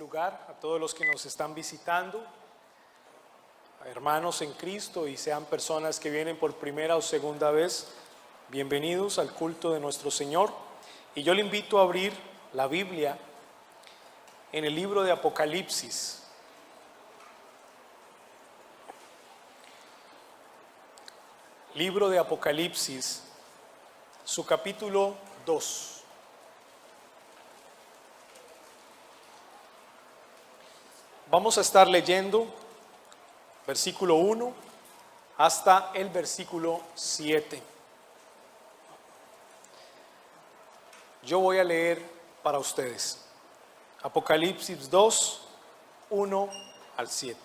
lugar, a todos los que nos están visitando, a hermanos en Cristo y sean personas que vienen por primera o segunda vez, bienvenidos al culto de nuestro Señor. Y yo le invito a abrir la Biblia en el libro de Apocalipsis. Libro de Apocalipsis, su capítulo 2. Vamos a estar leyendo versículo 1 hasta el versículo 7. Yo voy a leer para ustedes. Apocalipsis 2, 1 al 7.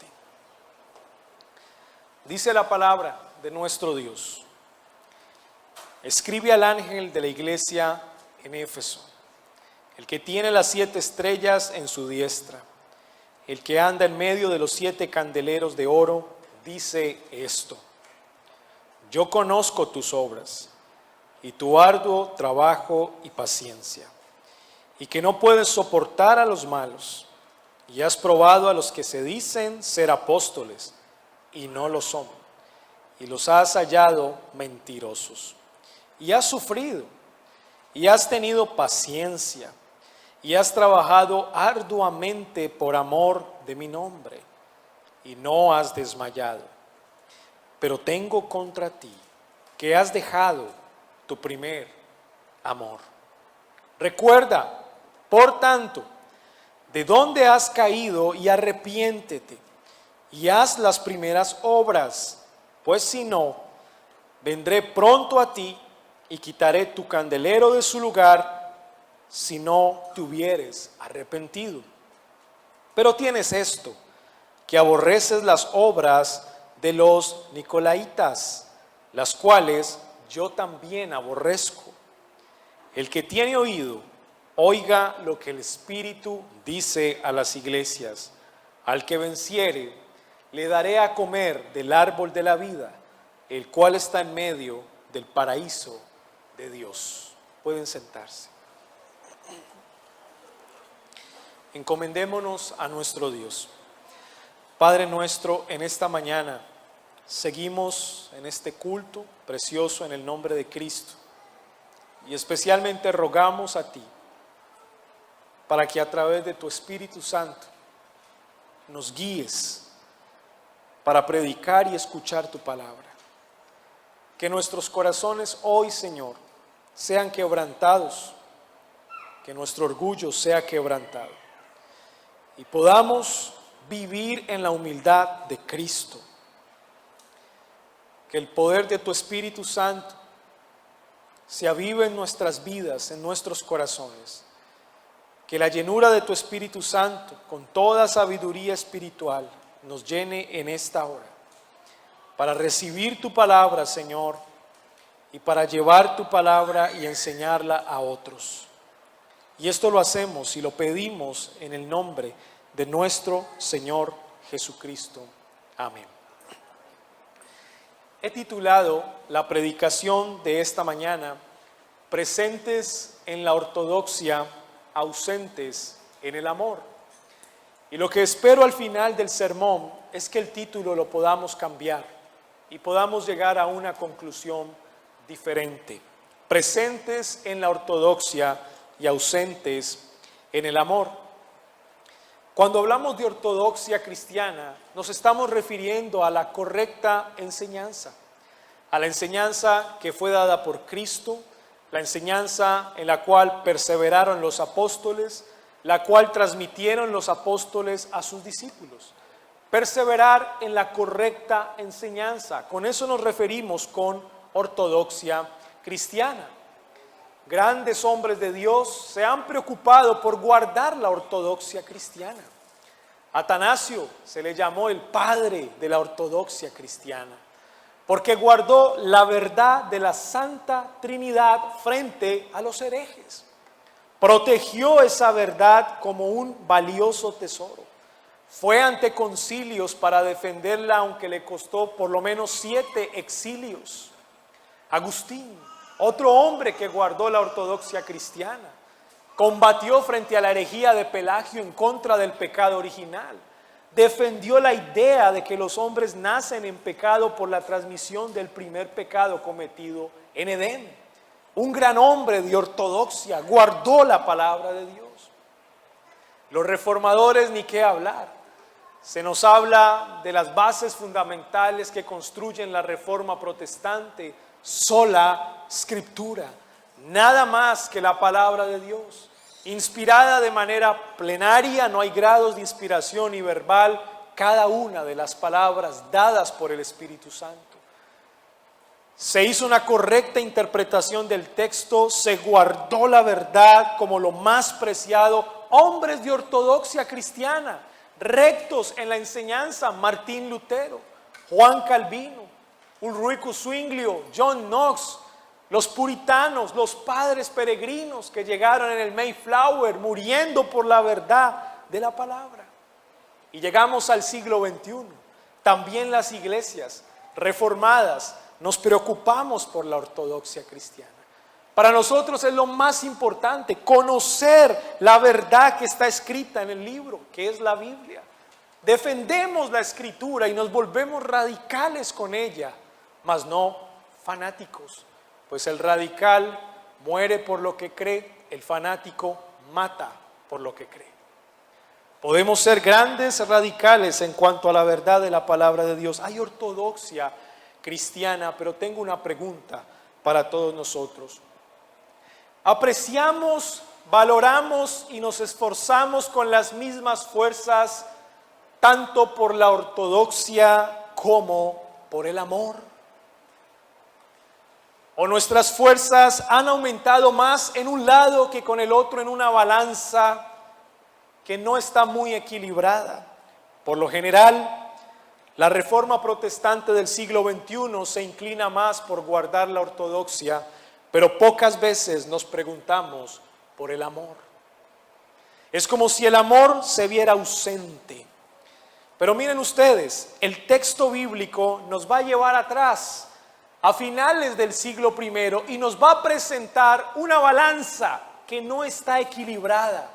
Dice la palabra de nuestro Dios: escribe al ángel de la iglesia en Éfeso, el que tiene las 7 estrellas en su diestra, el que anda en medio de los 7 candeleros de oro, dice esto: yo conozco tus obras y tu arduo trabajo y paciencia, y que no puedes soportar a los malos, y has probado a los que se dicen ser apóstoles y no lo son, y los has hallado mentirosos, y has sufrido, y has tenido paciencia, y has trabajado arduamente por amor de mi nombre, y no has desmayado. Pero tengo contra ti que has dejado tu primer amor. Recuerda, por tanto, de dónde has caído y arrepiéntete, y haz las primeras obras, pues si no, vendré pronto a ti y quitaré tu candelero de su lugar, si no te hubieres arrepentido. Pero tienes esto, que aborreces las obras de los nicolaitas, las cuales yo también aborrezco. El que tiene oído, oiga lo que el Espíritu dice a las iglesias. Al que venciere, le daré a comer del árbol de la vida, el cual está en medio del paraíso de Dios. Pueden sentarse. Encomendémonos a nuestro Dios. Padre nuestro, en esta mañana seguimos en este culto precioso en el nombre de Cristo, y especialmente rogamos a ti para que a través de tu Espíritu Santo nos guíes para predicar y escuchar tu palabra. Que nuestros corazones hoy, Señor, sean quebrantados, que nuestro orgullo sea quebrantado y podamos vivir en la humildad de Cristo. Que el poder de tu Espíritu Santo se avive en nuestras vidas, en nuestros corazones. Que la llenura de tu Espíritu Santo, con toda sabiduría espiritual, nos llene en esta hora, para recibir tu palabra, Señor, y para llevar tu palabra y enseñarla a otros. Y esto lo hacemos y lo pedimos en el nombre de nuestro Señor Jesucristo. Amén. He titulado la predicación de esta mañana: presentes en la ortodoxia, ausentes en el amor. Y lo que espero al final del sermón es que el título lo podamos cambiar y podamos llegar a una conclusión diferente. Presentes en la ortodoxia y ausentes en el amor. Cuando hablamos de ortodoxia cristiana, nos estamos refiriendo a la correcta enseñanza, a la enseñanza que fue dada por Cristo, la enseñanza en la cual perseveraron los apóstoles, la cual transmitieron los apóstoles a sus discípulos. Perseverar en la correcta enseñanza, con eso nos referimos con ortodoxia cristiana. Grandes hombres de Dios se han preocupado por guardar la ortodoxia cristiana. Atanasio se le llamó el padre de la ortodoxia cristiana, porque guardó la verdad de la Santa Trinidad frente a los herejes. Protegió esa verdad como un valioso tesoro. Fue ante concilios para defenderla, aunque le costó por lo menos 7 exilios. Agustín, otro hombre que guardó la ortodoxia cristiana, Combatió frente a la herejía de Pelagio en contra del pecado original. Defendió la idea de que los hombres nacen en pecado por la transmisión del primer pecado cometido en Edén. Un gran hombre de ortodoxia, guardó la palabra de Dios. Los reformadores, ni qué hablar. Se nos habla de las bases fundamentales que construyen la reforma protestante, sola escritura, nada más que la palabra de Dios, inspirada de manera plenaria, no hay grados de inspiración ni verbal, cada una de las palabras dadas por el Espíritu Santo. Se hizo una correcta interpretación del texto, se guardó la verdad como lo más preciado. Hombres de ortodoxia cristiana, rectos en la enseñanza, Martín Lutero, Juan Calvino, Ulrico Zwinglio, John Knox, los puritanos, los padres peregrinos que llegaron en el Mayflower muriendo por la verdad de la palabra. Y llegamos al siglo XXI. También las iglesias reformadas nos preocupamos por la ortodoxia cristiana. Para nosotros es lo más importante, conocer la verdad que está escrita en el libro, que es la Biblia. Defendemos la escritura y nos volvemos radicales con ella, mas no fanáticos. Pues el radical muere por lo que cree, el fanático mata por lo que cree. Podemos ser grandes radicales en cuanto a la verdad de la palabra de Dios. Hay ortodoxia cristiana, pero tengo una pregunta para todos nosotros. ¿Apreciamos, valoramos y nos esforzamos con las mismas fuerzas tanto por la ortodoxia como por el amor? ¿O nuestras fuerzas han aumentado más en un lado que con el otro en una balanza que no está muy equilibrada? Por lo general, la reforma protestante del siglo XXI se inclina más por guardar la ortodoxia, pero pocas veces nos preguntamos por el amor. Es como si el amor se viera ausente. Pero miren ustedes, el texto bíblico nos va a llevar atrás, a finales del siglo I, y nos va a presentar una balanza que no está equilibrada.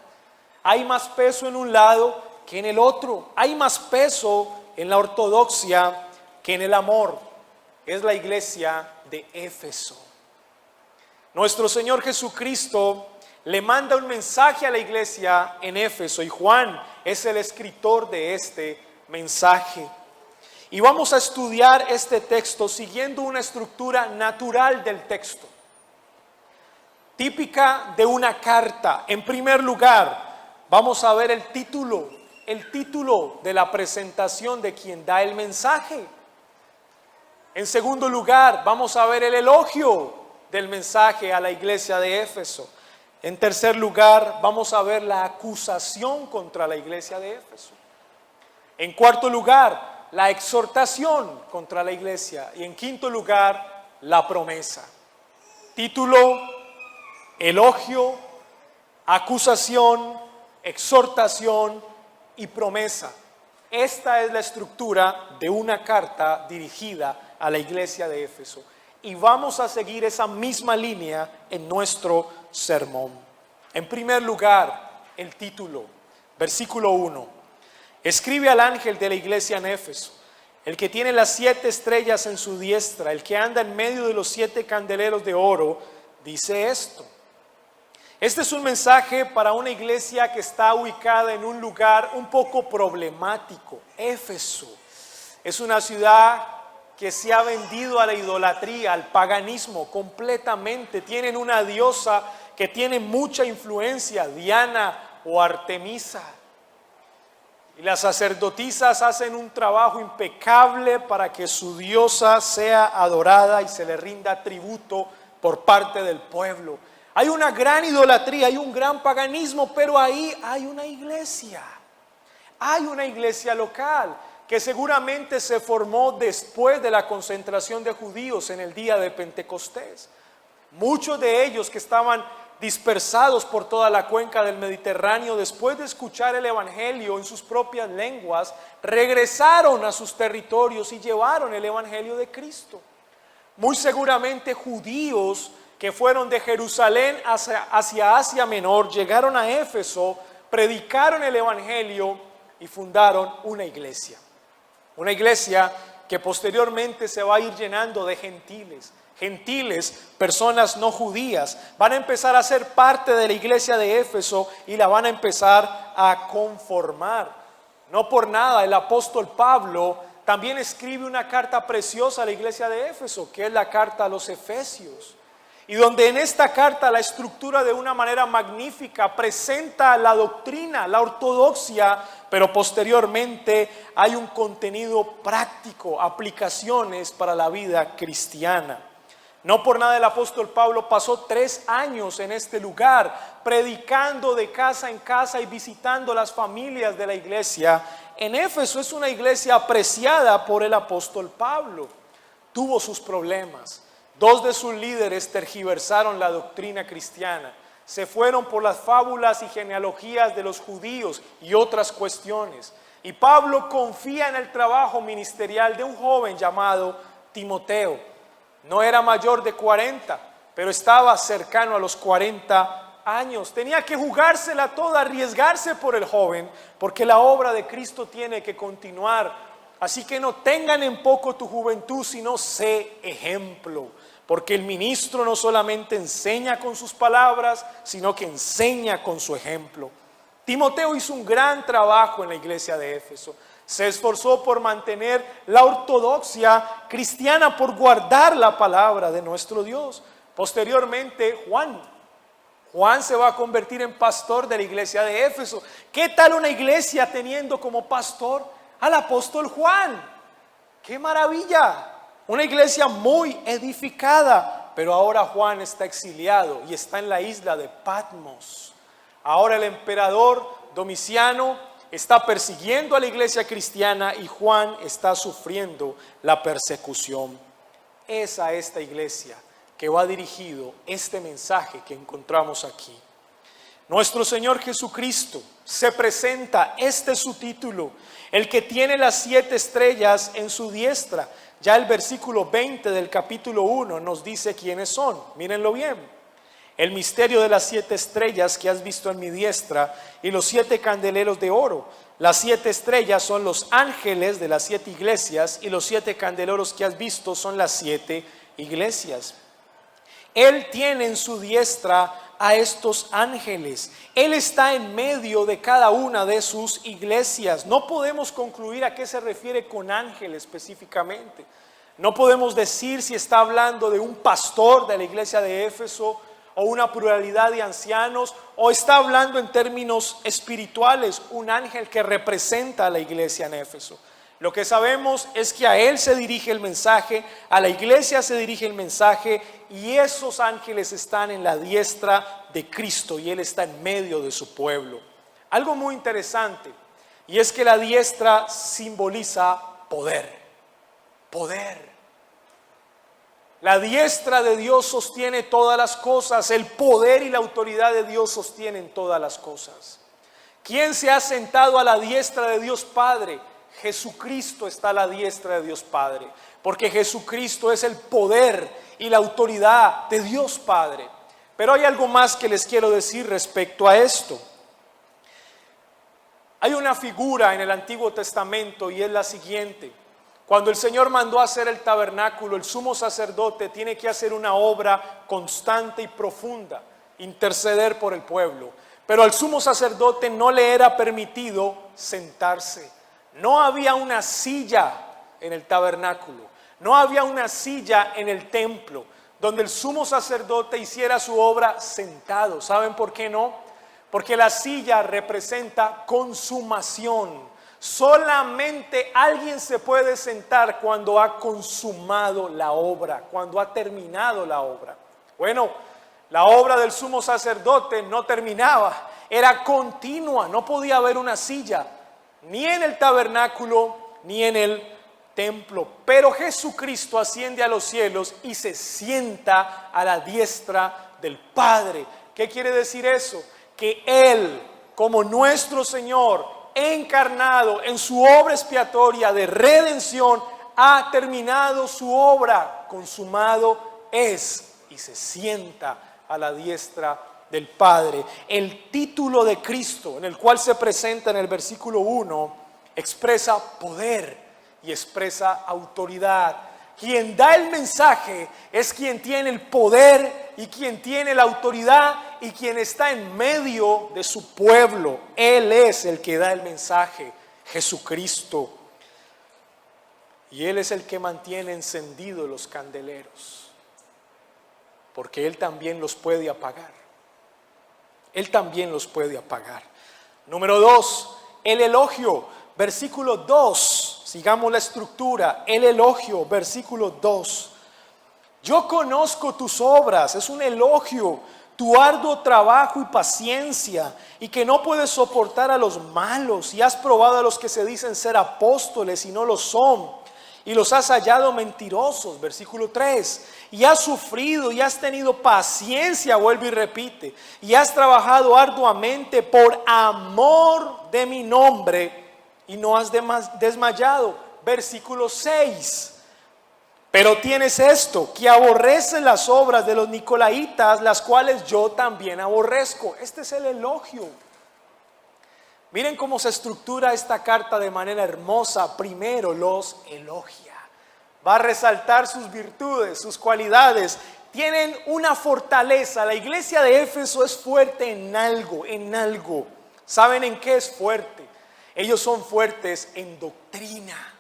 Hay más peso en un lado que en el otro. Hay más peso en la ortodoxia que en el amor. Es la iglesia de Éfeso. Nuestro Señor Jesucristo le manda un mensaje a la iglesia en Éfeso y Juan es el escritor de este mensaje. Y vamos a estudiar este texto siguiendo una estructura natural del texto, típica de una carta. En primer lugar, vamos a ver el título de la presentación de quien da el mensaje. En segundo lugar, vamos a ver el elogio del mensaje a la iglesia de Éfeso. En tercer lugar, vamos a ver la acusación contra la iglesia de Éfeso. En cuarto lugar, la exhortación contra la iglesia. Y en quinto lugar, la promesa. Título, elogio, acusación, exhortación y promesa. Esta es la estructura de una carta dirigida a la iglesia de Éfeso. Y vamos a seguir esa misma línea en nuestro sermón. En primer lugar, el título, versículo 1. Escribe al ángel de la iglesia en Éfeso, el que tiene las 7 estrellas en su diestra, el que anda en medio de los 7 candeleros de oro, dice esto. Este es un mensaje para una iglesia que está ubicada en un lugar un poco problemático. Éfeso es una ciudad que se ha vendido a la idolatría, al paganismo completamente. Tienen una diosa que tiene mucha influencia, Diana o Artemisa. Y las sacerdotisas hacen un trabajo impecable para que su diosa sea adorada y se le rinda tributo por parte del pueblo. Hay una gran idolatría, hay un gran paganismo, pero ahí hay una iglesia. Hay una iglesia local que seguramente se formó después de la concentración de judíos en el día de Pentecostés. Muchos de ellos que estaban dispersados por toda la cuenca del Mediterráneo, después de escuchar el evangelio en sus propias lenguas, regresaron a sus territorios y llevaron el evangelio de Cristo. Muy seguramente judíos que fueron de Jerusalén hacia Asia Menor, llegaron a Éfeso, predicaron el evangelio y fundaron una iglesia. Una iglesia que posteriormente se va a ir llenando de gentiles. Gentiles, personas no judías, van a empezar a ser parte de la iglesia de Éfeso y la van a empezar a conformar. No por nada, el apóstol Pablo también escribe una carta preciosa a la iglesia de Éfeso, que es la carta a los Efesios. Y donde en esta carta la estructura de una manera magnífica presenta la doctrina, la ortodoxia, pero posteriormente hay un contenido práctico, aplicaciones para la vida cristiana. No por nada el apóstol Pablo pasó 3 años en este lugar, predicando de casa en casa y visitando las familias de la iglesia. En Éfeso es una iglesia apreciada por el apóstol Pablo. Tuvo sus problemas. 2 de sus líderes tergiversaron la doctrina cristiana. Se fueron por las fábulas y genealogías de los judíos y otras cuestiones. Y Pablo confía en el trabajo ministerial de un joven llamado Timoteo. No era mayor de 40, pero estaba cercano a los 40 años. Tenía que jugársela toda, arriesgarse por el joven, porque la obra de Cristo tiene que continuar. Así que no tengan en poco tu juventud, sino sé ejemplo. Porque el ministro no solamente enseña con sus palabras, sino que enseña con su ejemplo. Timoteo hizo un gran trabajo en la iglesia de Éfeso. Se esforzó por mantener la ortodoxia cristiana, por guardar la palabra de nuestro Dios. Posteriormente, Juan se va a convertir en pastor de la iglesia de Éfeso. ¿Qué tal una iglesia teniendo como pastor al apóstol Juan? ¡Qué maravilla! Una iglesia muy edificada, pero ahora Juan está exiliado y está en la isla de Patmos. Ahora el emperador Domiciano está persiguiendo a la iglesia cristiana y Juan está sufriendo la persecución. Es a esta iglesia que va dirigido este mensaje que encontramos aquí. Nuestro Señor Jesucristo se presenta, este es su título, el que tiene las 7 estrellas en su diestra. Ya el versículo 20 del capítulo 1 nos dice quiénes son. Mírenlo bien. El misterio de las 7 estrellas que has visto en mi diestra y los 7 candeleros de oro. Las 7 estrellas son los ángeles de las 7 iglesias y los 7 candeleros que has visto son las 7 iglesias. Él tiene en su diestra a estos ángeles. Él está en medio de cada una de sus iglesias. No podemos concluir a qué se refiere con ángel específicamente. No podemos decir si está hablando de un pastor de la iglesia de Éfeso o una pluralidad de ancianos, o está hablando en términos espirituales, un ángel que representa a la iglesia en Éfeso. Lo que sabemos es que a él se dirige el mensaje, a la iglesia se dirige el mensaje, y esos ángeles están en la diestra de Cristo y él está en medio de su pueblo. Algo muy interesante, y es que la diestra simboliza poder. Poder. La diestra de Dios sostiene todas las cosas, el poder y la autoridad de Dios sostienen todas las cosas. ¿Quién se ha sentado a la diestra de Dios Padre? Jesucristo está a la diestra de Dios Padre, porque Jesucristo es el poder y la autoridad de Dios Padre. Pero hay algo más que les quiero decir respecto a esto. Hay una figura en el Antiguo Testamento y es la siguiente. Cuando el Señor mandó a hacer el tabernáculo, el sumo sacerdote tiene que hacer una obra constante y profunda, interceder por el pueblo. Pero al sumo sacerdote no le era permitido sentarse. No había una silla en el tabernáculo, no había una silla en el templo donde el sumo sacerdote hiciera su obra sentado. ¿Saben por qué no? Porque la silla representa consumación. Solamente alguien se puede sentar cuando ha consumado la obra, cuando ha terminado la obra. Bueno, la obra del sumo sacerdote no terminaba, era continua, no podía haber una silla, ni en el tabernáculo, ni en el templo. Pero Jesucristo asciende a los cielos y se sienta a la diestra del Padre. ¿Qué quiere decir eso? Que Él, como nuestro Señor, encarnado en su obra expiatoria de redención, ha terminado su obra, consumado es, y y se sienta a la diestra del Padre. El título de Cristo, en el cual se presenta en el versículo 1, expresa poder y expresa autoridad. Quien da el mensaje es quien tiene el poder y quien tiene la autoridad y quien está en medio de su pueblo. Él es el que da el mensaje, Jesucristo. Y Él es el que mantiene encendidos los candeleros, porque Él también los puede apagar. Él también los puede apagar. Número 2, el elogio, versículo 2. Sigamos la estructura, el elogio, versículo 2. Yo conozco tus obras, es un elogio, tu arduo trabajo y paciencia, y que no puedes soportar a los malos, y has probado a los que se dicen ser apóstoles y no lo son, y los has hallado mentirosos, versículo 3. Y has sufrido y has tenido paciencia, vuelve y repite, y has trabajado arduamente por amor de mi nombre, y no has desmayado, versículo 6. Pero tienes esto, que aborreces las obras de los nicolaitas, las cuales yo también aborrezco. Este es el elogio. Miren cómo se estructura esta carta de manera hermosa. Primero los elogia. Va a resaltar sus virtudes, sus cualidades. Tienen una fortaleza. La iglesia de Éfeso es fuerte en algo, en algo. ¿Saben en qué es fuerte? Ellos son fuertes en doctrina.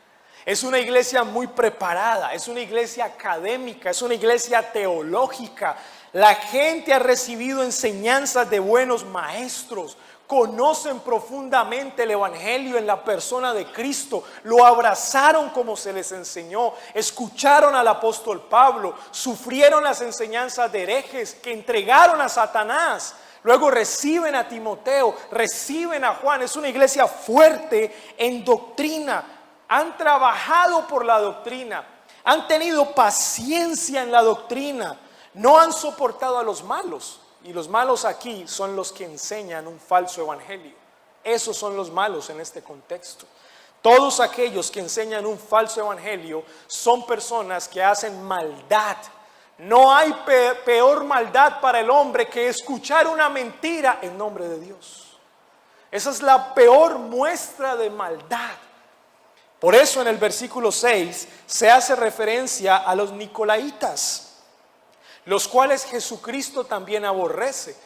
Es una iglesia muy preparada, es una iglesia académica, es una iglesia teológica. La gente ha recibido enseñanzas de buenos maestros, conocen profundamente el evangelio en la persona de Cristo, lo abrazaron como se les enseñó, escucharon al apóstol Pablo, sufrieron las enseñanzas de herejes que entregaron a Satanás. Luego reciben a Timoteo, reciben a Juan. Es una iglesia fuerte en doctrina. Han trabajado por la doctrina, han tenido paciencia en la doctrina, no han soportado a los malos. Y los malos aquí son los que enseñan un falso evangelio. Esos son los malos en este contexto. Todos aquellos que enseñan un falso evangelio son personas que hacen maldad. No hay peor maldad para el hombre que escuchar una mentira en nombre de Dios. Esa es la peor muestra de maldad. Por eso en el versículo 6 se hace referencia a los nicolaitas, los cuales Jesucristo también aborrece.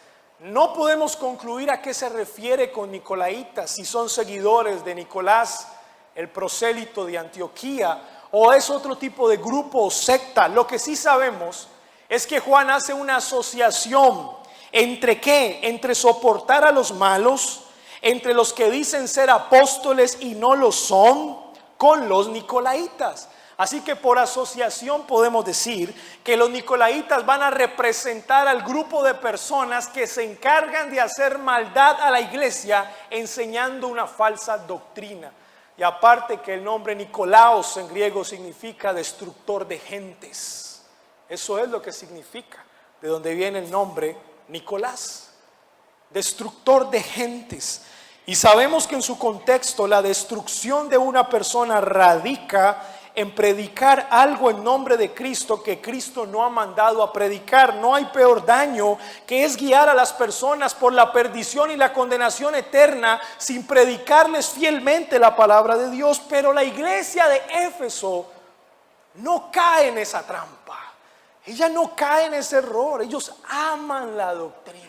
No podemos concluir a qué se refiere con nicolaitas, si son seguidores de Nicolás, el prosélito de Antioquía, o es otro tipo de grupo o secta. Lo que sí sabemos es que Juan hace una asociación entre ¿qué? Entre soportar a los malos, entre los que dicen ser apóstoles y no lo son, con los nicolaitas. Así que por asociación podemos decir que los nicolaitas van a representar al grupo de personas que se encargan de hacer maldad a la iglesia enseñando una falsa doctrina. Y aparte que el nombre Nicolaos en griego significa destructor de gentes. Eso es lo que significa, de donde viene el nombre Nicolás, destructor de gentes. Y sabemos que en su contexto la destrucción de una persona radica en predicar algo en nombre de Cristo que Cristo no ha mandado a predicar. No hay peor daño que es guiar a las personas por la perdición y la condenación eterna sin predicarles fielmente la palabra de Dios. Pero la iglesia de Éfeso no cae en esa trampa. Ella no cae en ese error. Ellos aman la doctrina.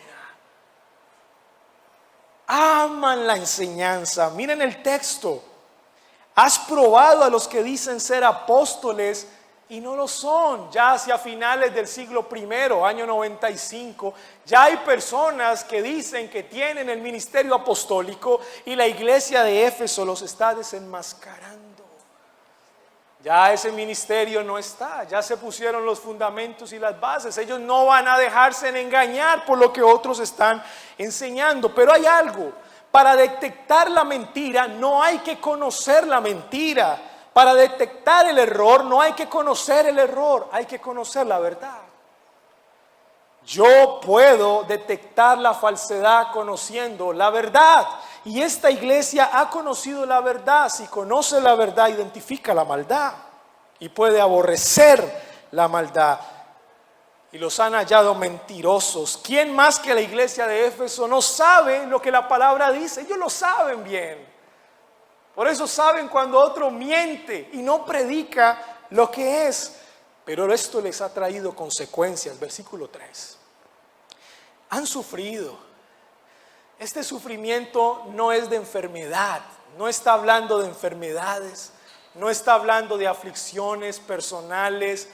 Aman la enseñanza. Miren el texto. Has probado a los que dicen ser apóstoles y no lo son. Ya hacia finales del siglo I, año 95, ya hay personas que dicen que tienen el ministerio apostólico y la iglesia de Éfeso los está desenmascarando. Ya ese ministerio no está, ya se pusieron los fundamentos y las bases. Ellos no van a dejarse engañar por lo que otros están enseñando. Pero hay algo, para detectar la mentira no hay que conocer la mentira. Para detectar el error no hay que conocer el error, hay que conocer la verdad. Yo puedo detectar la falsedad conociendo la verdad. Y esta iglesia ha conocido la verdad. Si conoce la verdad, identifica la maldad y puede aborrecer la maldad. y los han hallado mentirosos. ¿Quién más que la iglesia de Éfeso no sabe lo que la palabra dice? Ellos lo saben bien. Por eso saben cuando otro miente y no predica lo que es. Pero esto les ha traído consecuencias. Versículo 3. Han sufrido. Este sufrimiento no es de enfermedad. No está hablando de enfermedades. No está hablando de aflicciones personales.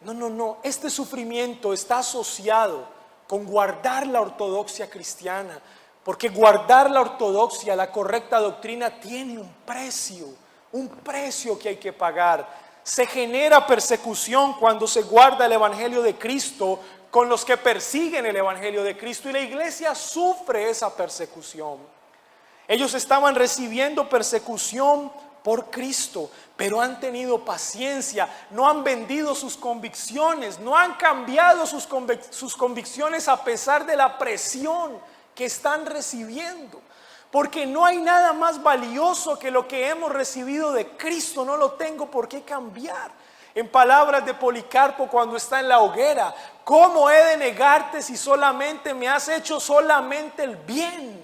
No. Este sufrimiento está asociado con guardar la ortodoxia cristiana. Porque guardar la ortodoxia, la correcta doctrina, tiene un precio que hay que pagar. Se genera persecución cuando se guarda el Evangelio de Cristo con los que persiguen el Evangelio de Cristo, y la iglesia sufre esa persecución. Ellos estaban recibiendo persecución por Cristo, pero han tenido paciencia, no han vendido sus convicciones, no han cambiado sus convicciones a pesar de la presión que están recibiendo, porque no hay nada más valioso que lo que hemos recibido de Cristo. No lo tengo por qué cambiar. En palabras de Policarpo cuando está en la hoguera: ¿cómo he de negarte si solamente me has hecho solamente el bien?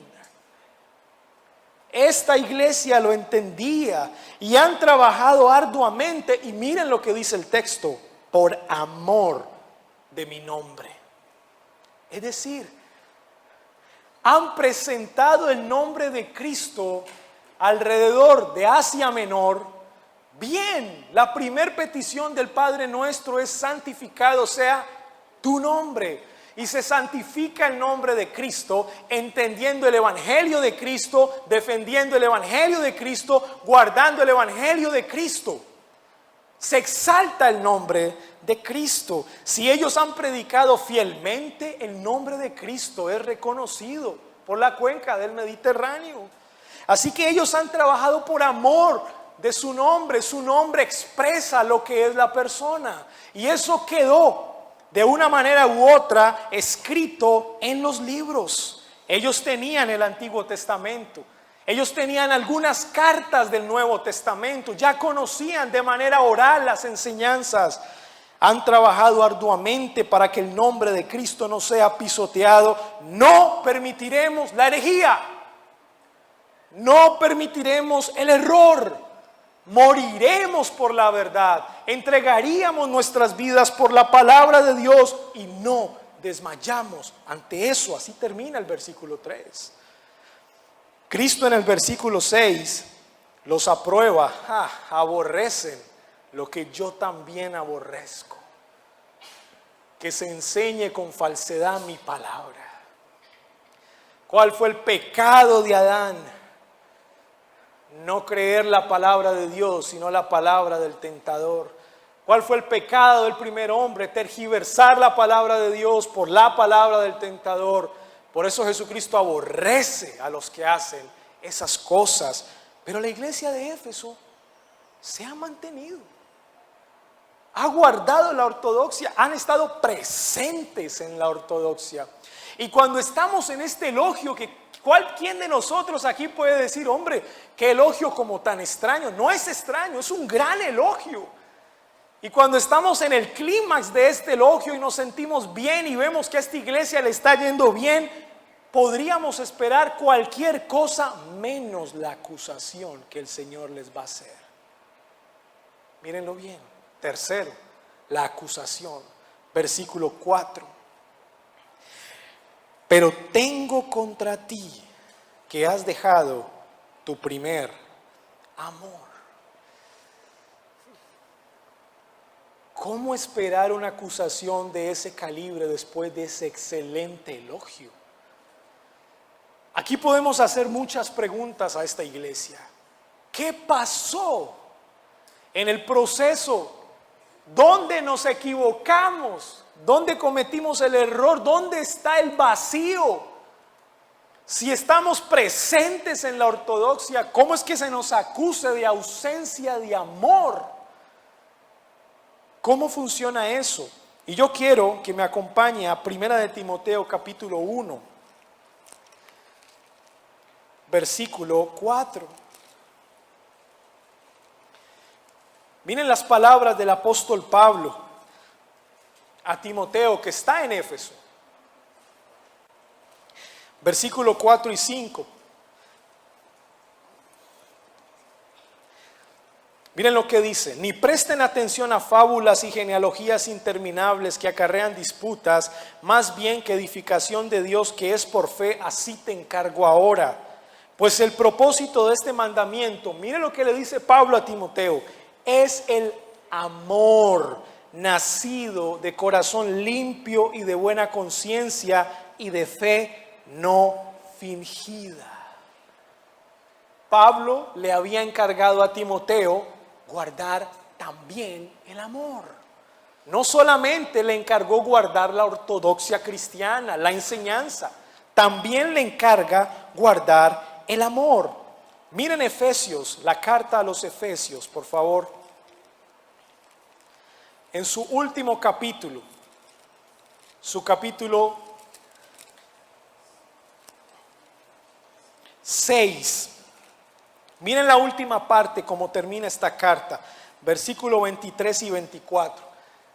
Esta iglesia lo entendía y han trabajado arduamente, y miren lo que dice el texto: por amor de mi nombre. Es decir, han presentado el nombre de Cristo alrededor de Asia Menor. Bien, la primer petición del Padre Nuestro es: santificado sea tu nombre. Y se santifica el nombre de Cristo entendiendo el Evangelio de Cristo, defendiendo el Evangelio de Cristo, guardando el Evangelio de Cristo. Se exalta el nombre de Cristo. Si ellos han predicado fielmente, el nombre de Cristo es reconocido por la cuenca del Mediterráneo. Así que ellos han trabajado por amor de su nombre. Su nombre expresa lo que es la persona, y eso quedó de una manera u otra escrito en los libros. Ellos tenían el Antiguo Testamento. Ellos tenían algunas cartas del Nuevo Testamento, ya conocían de manera oral las enseñanzas. Han trabajado arduamente para que el nombre de Cristo no sea pisoteado. No permitiremos la herejía, no permitiremos el error. Moriremos por la verdad, entregaríamos nuestras vidas por la palabra de Dios y no desmayamos ante eso. Así termina el versículo 3. Cristo en el versículo 6 los aprueba. Aborrecen lo que yo también aborrezco: que se enseñe con falsedad mi palabra. ¿Cuál fue el pecado de Adán? No creer la palabra de Dios, sino la palabra del tentador. ¿Cuál fue el pecado del primer hombre? Tergiversar la palabra de Dios por la palabra del tentador. Por eso Jesucristo aborrece a los que hacen esas cosas. Pero la iglesia de Éfeso se ha mantenido, ha guardado la ortodoxia, han estado presentes en la ortodoxia. Y cuando estamos en este elogio, ¿quién de nosotros aquí puede decir: hombre, qué elogio como tan extraño? No es extraño, es un gran elogio. Y cuando estamos en el clímax de este elogio y nos sentimos bien y vemos que a esta iglesia le está yendo bien, podríamos esperar cualquier cosa menos la acusación que el Señor les va a hacer. Mírenlo bien. Tercero, la acusación. Versículo 4. Pero tengo contra ti que has dejado tu primer amor. ¿Cómo esperar una acusación de ese calibre después de ese excelente elogio? Aquí podemos hacer muchas preguntas a esta iglesia. ¿Qué pasó en el proceso? ¿Dónde nos equivocamos? ¿Dónde cometimos el error? ¿Dónde está el vacío? Si estamos presentes en la ortodoxia, ¿cómo es que se nos acuse de ausencia de amor? ¿Cómo funciona eso? Y yo quiero que me acompañe a 1 de Timoteo capítulo 1, versículo 4. Miren las palabras del apóstol Pablo. a Timoteo, que está en Éfeso. Versículo 4 y 5. Miren lo que dice: ni presten atención a fábulas y genealogías interminables que acarrean disputas, más bien que edificación de Dios que es por fe, así te encargo ahora. Pues el propósito de este mandamiento, miren lo que le dice Pablo a Timoteo, es el amor nacido de corazón limpio y de buena conciencia y de fe no fingida. Pablo le había encargado a Timoteo guardar también el amor. No solamente le encargó guardar la ortodoxia cristiana, la enseñanza, también le encarga guardar el amor. Miren Efesios, la carta a los Efesios, por favor. En su último capítulo, su capítulo 6. Miren la última parte, cómo termina esta carta, versículo 23 y 24.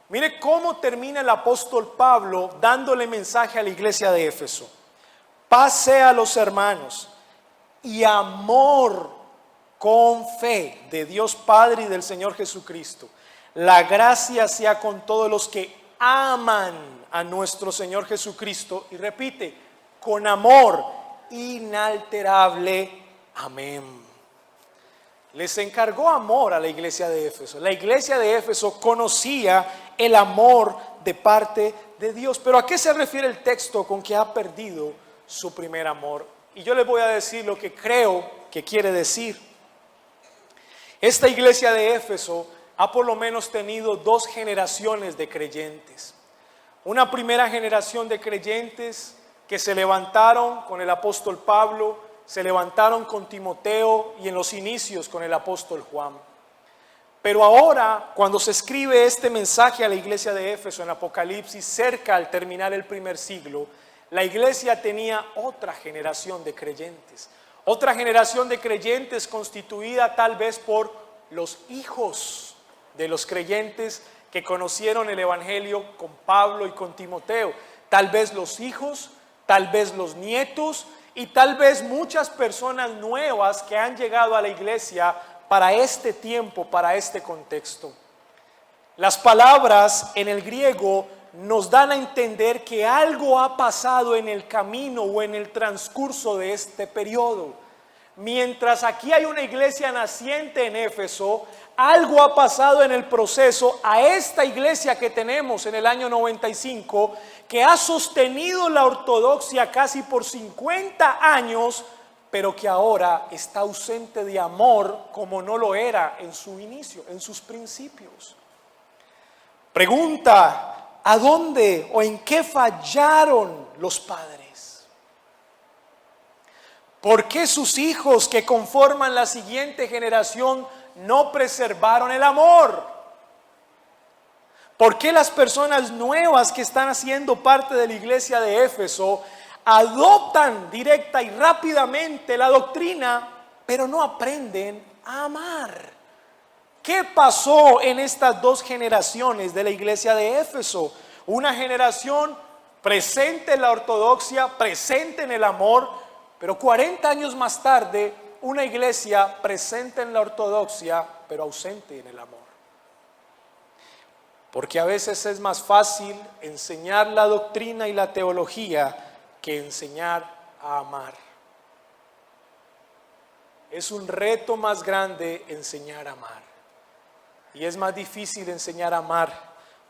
Mire cómo termina el apóstol Pablo dándole mensaje a la iglesia de Éfeso. Paz sea a los hermanos y amor con fe de Dios Padre y del Señor Jesucristo. La gracia sea con todos los que aman a nuestro Señor Jesucristo. Y repite, con amor inalterable. Amén. Les encargó amor a la iglesia de Éfeso. La iglesia de Éfeso conocía el amor de parte de Dios. Pero ¿a qué se refiere el texto con que ha perdido su primer amor? Y yo les voy a decir lo que creo que quiere decir. Esta iglesia de Éfeso ha por lo menos tenido dos generaciones de creyentes. Una primera generación de creyentes que se levantaron con el apóstol Pablo, se levantaron con Timoteo y en los inicios con el apóstol Juan. Pero ahora, cuando se escribe este mensaje a la iglesia de Éfeso en Apocalipsis, cerca al terminar el primer siglo, la iglesia tenía otra generación de creyentes. Otra generación de creyentes constituida tal vez por los hijos de los creyentes que conocieron el evangelio con Pablo y con Timoteo. Tal vez los hijos, tal vez los nietos y tal vez muchas personas nuevas que han llegado a la iglesia para este tiempo, para este contexto. Las palabras en el griego nos dan a entender que algo ha pasado en el camino o en el transcurso de este periodo. Mientras aquí hay una iglesia naciente en Éfeso, algo ha pasado en el proceso a esta iglesia que tenemos en el año 95, que ha sostenido la ortodoxia casi por 50 años, pero que ahora está ausente de amor como no lo era en su inicio, en sus principios. Pregunta, ¿a dónde o en qué fallaron los padres? ¿Por qué sus hijos que conforman la siguiente generación no preservaron el amor? ¿Por qué las personas nuevas que están haciendo parte de la iglesia de Éfeso adoptan directa y rápidamente la doctrina, pero no aprenden a amar? ¿Qué pasó en estas dos generaciones de la iglesia de Éfeso? Una generación presente en la ortodoxia, presente en el amor, pero 40 años más tarde, una iglesia presente en la ortodoxia, pero ausente en el amor. Porque a veces es más fácil enseñar la doctrina y la teología que enseñar a amar. Es un reto más grande enseñar a amar. Y es más difícil enseñar a amar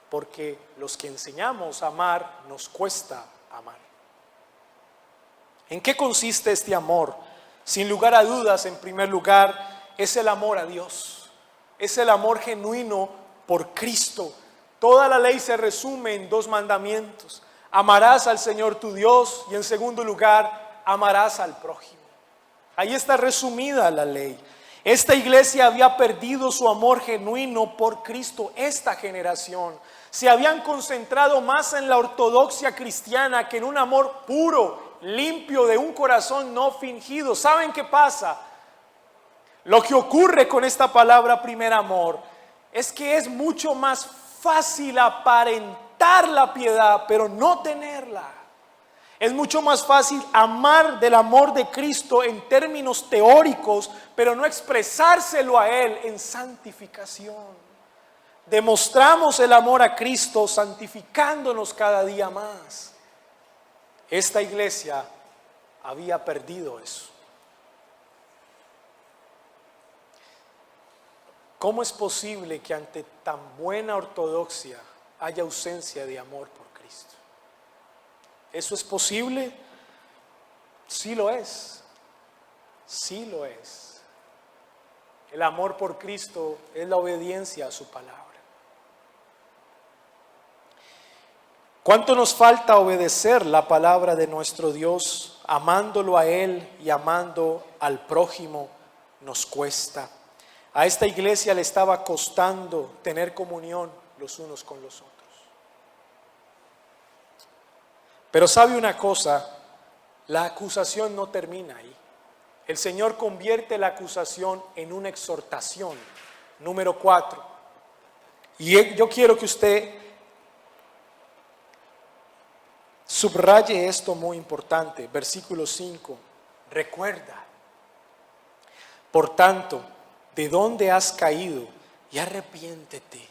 porque los que enseñamos a amar nos cuesta amar. ¿En qué consiste este amor? Sin lugar a dudas, en primer lugar, es el amor a Dios. Es el amor genuino por Cristo. Toda la ley se resume en dos mandamientos. Amarás al Señor tu Dios y en segundo lugar, amarás al prójimo. Ahí está resumida la ley. Esta iglesia había perdido su amor genuino por Cristo. Esta generación se habían concentrado más en la ortodoxia cristiana que en un amor puro, limpio, de un corazón no fingido. ¿Saben qué pasa? Lo que ocurre con esta palabra primer amor es que es mucho más fácil aparentar aparentar la piedad, pero no tenerla. Es mucho más fácil amar del amor de Cristo en términos teóricos, pero no expresárselo a Él en santificación. Demostramos el amor a Cristo santificándonos cada día más. Esta iglesia había perdido eso. ¿Cómo es posible que ante tan buena ortodoxia haya ausencia de amor por Cristo? ¿Eso es posible? Sí lo es. Sí lo es. El amor por Cristo es la obediencia a su palabra. ¿Cuánto nos falta obedecer la palabra de nuestro Dios, amándolo a Él y amando al prójimo? Nos cuesta. A esta iglesia le estaba costando tener comunión los unos con los otros. Pero sabe una cosa, la acusación no termina ahí. El Señor convierte la acusación en una exhortación. Número 4. Y yo quiero que usted subraye esto muy importante. Versículo 5. Recuerda, por tanto, de dónde has caído y arrepiéntete.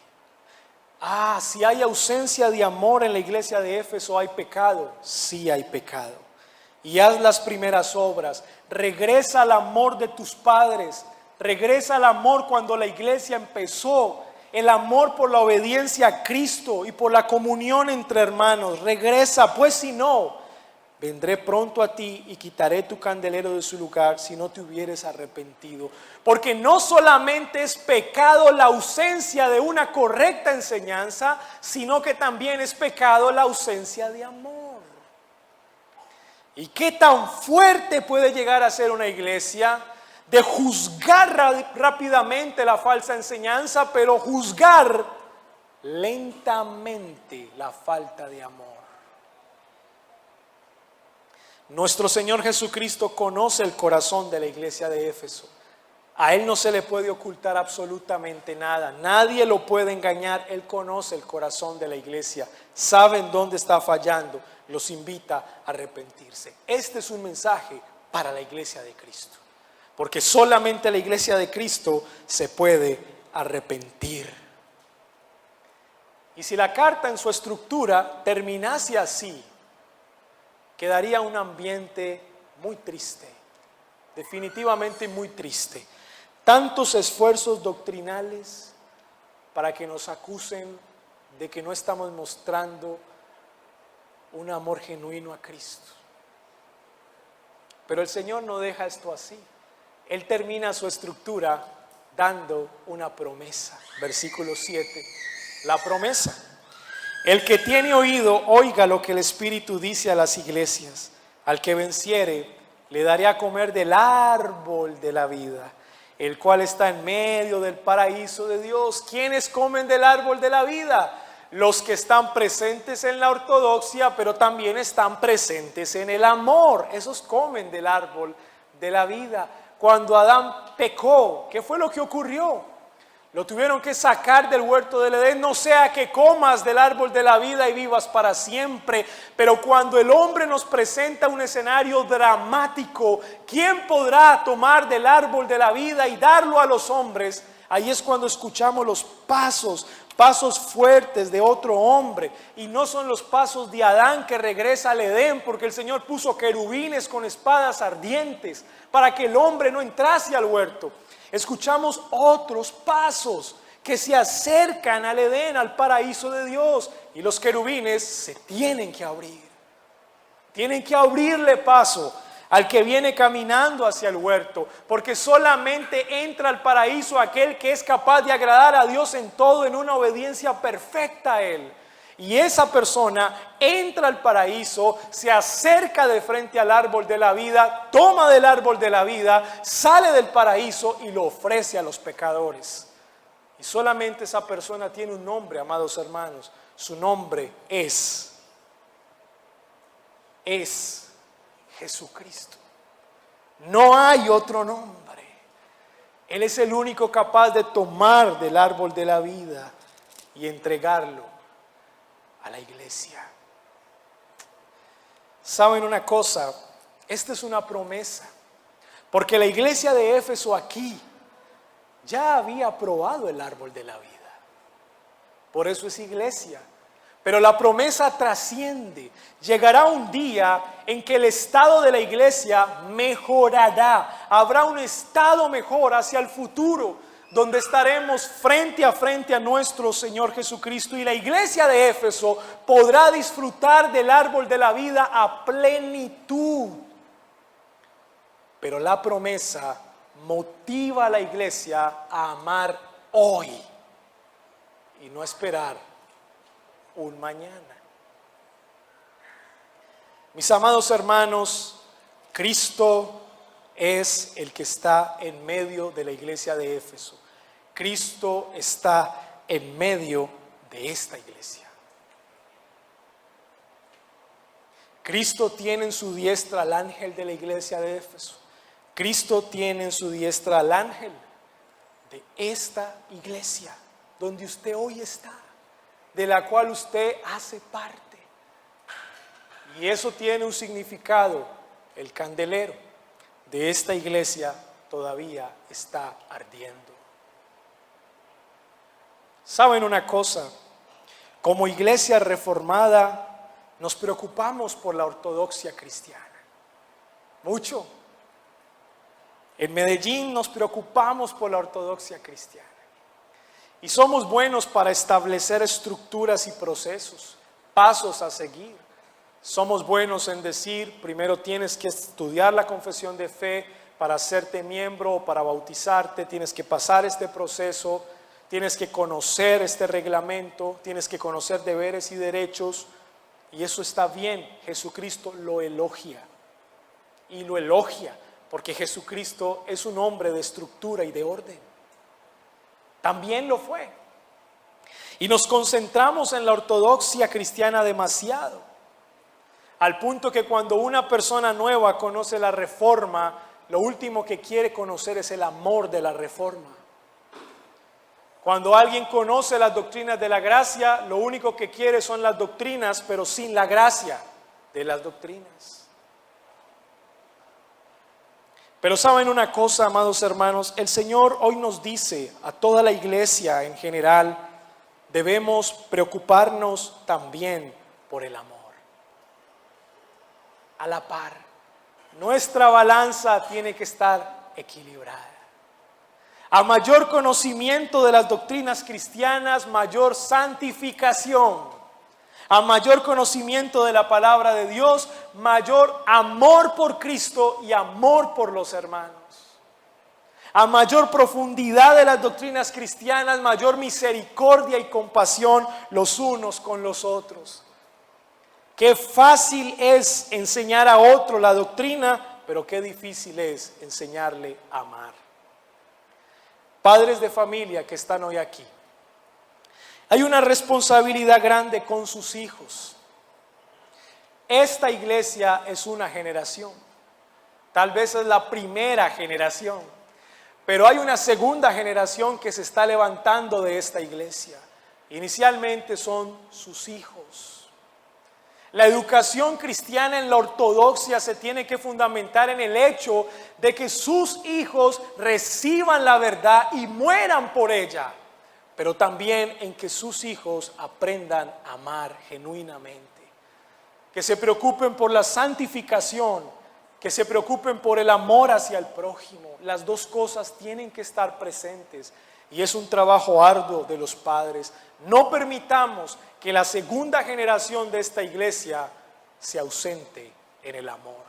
Si hay ausencia de amor en la iglesia de Éfeso, ¿hay pecado? Sí hay pecado. Y haz las primeras obras. Regresa al amor de tus padres. Regresa al amor cuando la iglesia empezó. El amor por la obediencia a Cristo y por la comunión entre hermanos. Regresa, pues si no, vendré pronto a ti y quitaré tu candelero de su lugar si no te hubieres arrepentido. Porque no solamente es pecado la ausencia de una correcta enseñanza, sino que también es pecado la ausencia de amor. ¿Y qué tan fuerte puede llegar a ser una iglesia de juzgar rápidamente la falsa enseñanza, pero juzgar lentamente la falta de amor? Nuestro Señor Jesucristo conoce el corazón de la iglesia de Éfeso. A Él no se le puede ocultar absolutamente nada. Nadie lo puede engañar. Él conoce el corazón de la iglesia. Sabe en dónde está fallando. Los invita a arrepentirse. Este es un mensaje para la iglesia de Cristo. Porque solamente la iglesia de Cristo se puede arrepentir. Y si la carta en su estructura terminase así, quedaría un ambiente muy triste, definitivamente muy triste. Tantos esfuerzos doctrinales para que nos acusen de que no estamos mostrando un amor genuino a Cristo. Pero el Señor no deja esto así. Él termina su estructura dando una promesa. Versículo 7, la promesa. El que tiene oído, oiga lo que el Espíritu dice a las iglesias. Al que venciere, le daré a comer del árbol de la vida, el cual está en medio del paraíso de Dios. ¿Quiénes comen del árbol de la vida? Los que están presentes en la ortodoxia, pero también están presentes en el amor. Esos comen del árbol de la vida. Cuando Adán pecó, ¿qué fue lo que ocurrió? Lo tuvieron que sacar del huerto del Edén, no sea que comas del árbol de la vida y vivas para siempre. Pero cuando el hombre nos presenta un escenario dramático, ¿quién podrá tomar del árbol de la vida y darlo a los hombres? Ahí es cuando escuchamos los pasos fuertes de otro hombre. Y no son los pasos de Adán que regresa al Edén, porque el Señor puso querubines con espadas ardientes para que el hombre no entrase al huerto. Escuchamos otros pasos que se acercan al Edén, al paraíso de Dios. Y los querubines se tienen que abrir. Tienen que abrirle paso al que viene caminando hacia el huerto. Porque solamente entra al paraíso aquel que es capaz de agradar a Dios en todo, en una obediencia perfecta a Él. Y esa persona entra al paraíso, se acerca de frente al árbol de la vida, toma del árbol de la vida, sale del paraíso y lo ofrece a los pecadores. Y solamente esa persona tiene un nombre, amados hermanos. Su nombre es Jesucristo. No hay otro nombre. Él es el único capaz de tomar del árbol de la vida y entregarlo a la iglesia. ¿Saben una cosa? Esta es una promesa, porque la iglesia de Éfeso aquí ya había probado el árbol de la vida. Por eso es iglesia. Pero la promesa trasciende. Llegará un día en que el estado de la iglesia mejorará. Habrá un estado mejor hacia el futuro, donde estaremos frente a nuestro Señor Jesucristo. Y la iglesia de Éfeso podrá disfrutar del árbol de la vida a plenitud. Pero la promesa motiva a la iglesia a amar hoy y no esperar un mañana. Mis amados hermanos, Cristo es el que está en medio de la iglesia de Éfeso. Cristo está en medio de esta iglesia. Cristo tiene en su diestra al ángel de la iglesia de Éfeso. Cristo tiene en su diestra al ángel de esta iglesia, donde usted hoy está, de la cual usted hace parte. Y eso tiene un significado. El candelero de esta iglesia todavía está ardiendo. ¿Saben una cosa? Como iglesia reformada nos preocupamos por la ortodoxia cristiana. Mucho. En Medellín nos preocupamos por la ortodoxia cristiana. Y somos buenos para establecer estructuras y procesos, pasos a seguir. Somos buenos en decir, primero tienes que estudiar la confesión de fe para hacerte miembro o para bautizarte, tienes que pasar este proceso, tienes que conocer este reglamento, tienes que conocer deberes y derechos, y eso está bien. Jesucristo lo elogia, y lo elogia porque Jesucristo es un hombre de estructura y de orden. También lo fue. Y nos concentramos en la ortodoxia cristiana demasiado, al punto que cuando una persona nueva conoce la reforma, lo último que quiere conocer es el amor de la reforma. Cuando alguien conoce las doctrinas de la gracia, lo único que quiere son las doctrinas, pero sin la gracia de las doctrinas. Pero saben una cosa, amados hermanos, el Señor hoy nos dice a toda la iglesia en general, debemos preocuparnos también por el amor. A la par, nuestra balanza tiene que estar equilibrada. A mayor conocimiento de las doctrinas cristianas, mayor santificación. A mayor conocimiento de la palabra de Dios, mayor amor por Cristo y amor por los hermanos. A mayor profundidad de las doctrinas cristianas, mayor misericordia y compasión los unos con los otros. Qué fácil es enseñar a otro la doctrina, pero qué difícil es enseñarle a amar. Padres de familia que están hoy aquí, hay una responsabilidad grande con sus hijos. Esta iglesia es una generación, tal vez es la primera generación, pero hay una segunda generación que se está levantando de esta iglesia. Inicialmente son sus hijos. La educación cristiana en la ortodoxia se tiene que fundamentar en el hecho de que sus hijos reciban la verdad y mueran por ella, pero también en que sus hijos aprendan a amar genuinamente, que se preocupen por la santificación, que se preocupen por el amor hacia el prójimo. Las dos cosas tienen que estar presentes y es un trabajo arduo de los padres. No permitamos que la segunda generación de esta iglesia se ausente en el amor.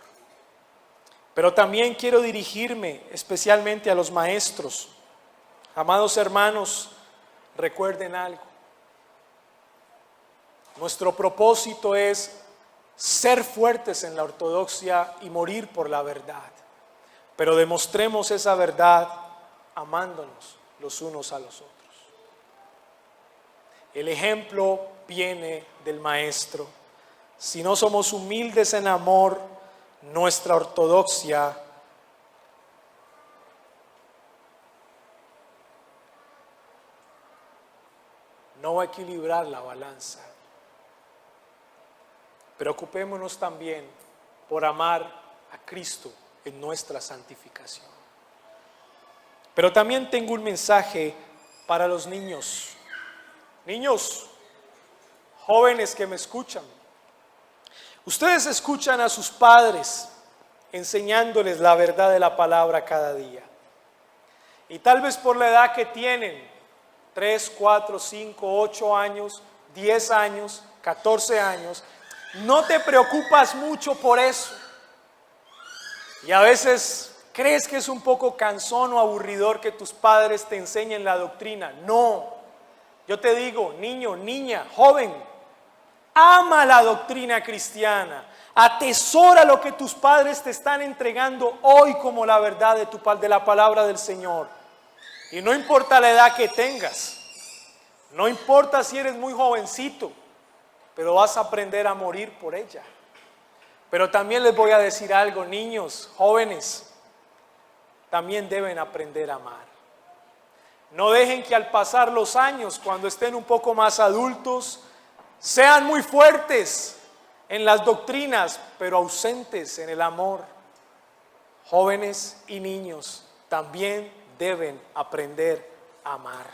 Pero también quiero dirigirme especialmente a los maestros. Amados hermanos, recuerden algo. Nuestro propósito es ser fuertes en la ortodoxia y morir por la verdad. Pero demostremos esa verdad amándonos los unos a los otros. El ejemplo viene del maestro. Si no somos humildes en amor, nuestra ortodoxia no va a equilibrar la balanza. preocupémonos también por amar a Cristo en nuestra santificación. Pero también tengo un mensaje para los niños. Niños, jóvenes que me escuchan. Ustedes escuchan a sus padres enseñándoles la verdad de la palabra cada día. Y tal vez por la edad que tienen, 3, 4, 5, 8 años, 10 años, 14 años, no te preocupas mucho por eso. Y a veces crees que es un poco cansón o aburridor que tus padres te enseñen la doctrina. No, yo te digo, niño, niña, joven, ama la doctrina cristiana. Atesora lo que tus padres te están entregando hoy como la verdad de la palabra del Señor. Y no importa la edad que tengas, no importa si eres muy jovencito, pero vas a aprender a morir por ella. Pero también les voy a decir algo, niños, jóvenes, también deben aprender a amar. No dejen que al pasar los años, cuando estén un poco más adultos, sean muy fuertes en las doctrinas, pero ausentes en el amor. Jóvenes y niños también deben aprender a amar.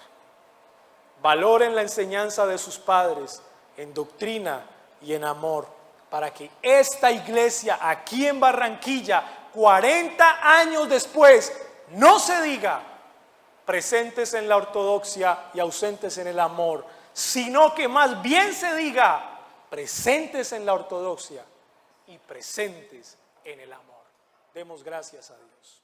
Valoren la enseñanza de sus padres en doctrina y en amor, para que esta iglesia aquí en Barranquilla, 40 años después, no se diga presentes en la ortodoxia y ausentes en el amor, sino que más bien se diga presentes en la ortodoxia y presentes en el amor. Demos gracias a Dios.